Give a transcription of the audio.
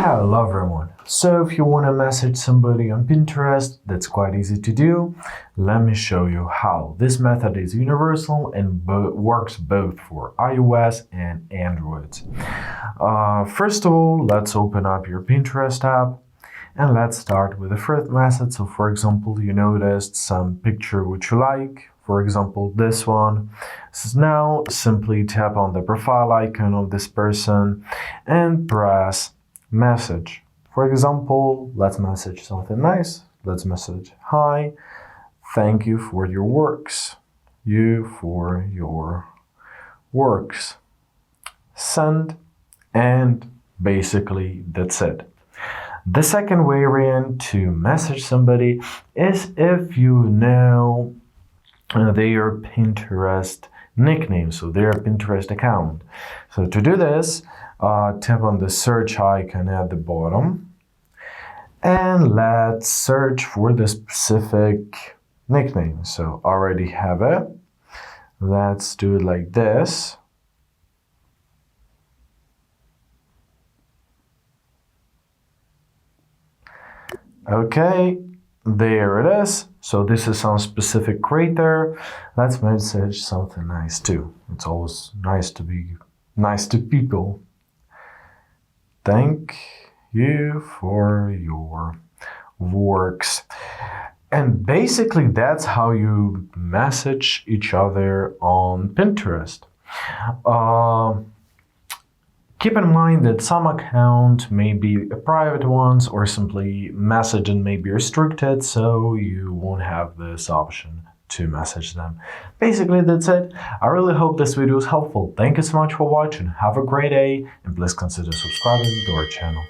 Hello everyone. So if you want to message somebody on Pinterest, that's quite easy to do. Let me show you how. This method is universal and works both for iOS and Android. First of all, let's open up your Pinterest app and let's start with the first method. So for example, you noticed some picture which you like. For example, this one. So now simply tap on the profile icon of this person and press message. For example, let's message something nice. Let's message, hi, thank you for your works. You for your works. Send, and basically that's it. The second variant to message somebody is if you know their Pinterest nickname, so their Pinterest account. So to do this, tap on the search icon at the bottom and let's search for the specific nickname. So already have it. Let's do it like this. Okay, there it is. So this is some specific creator. Let's message something nice too. It's always nice to be nice to people. Thank you for your works. And basically that's how you message each other on Pinterest. Keep in mind that some accounts may be private ones or simply messaging may be restricted, so you won't have this option to message them. Basically, that's it. I really hope this video was helpful. Thank you so much for watching. Have a great day and please consider subscribing to our channel.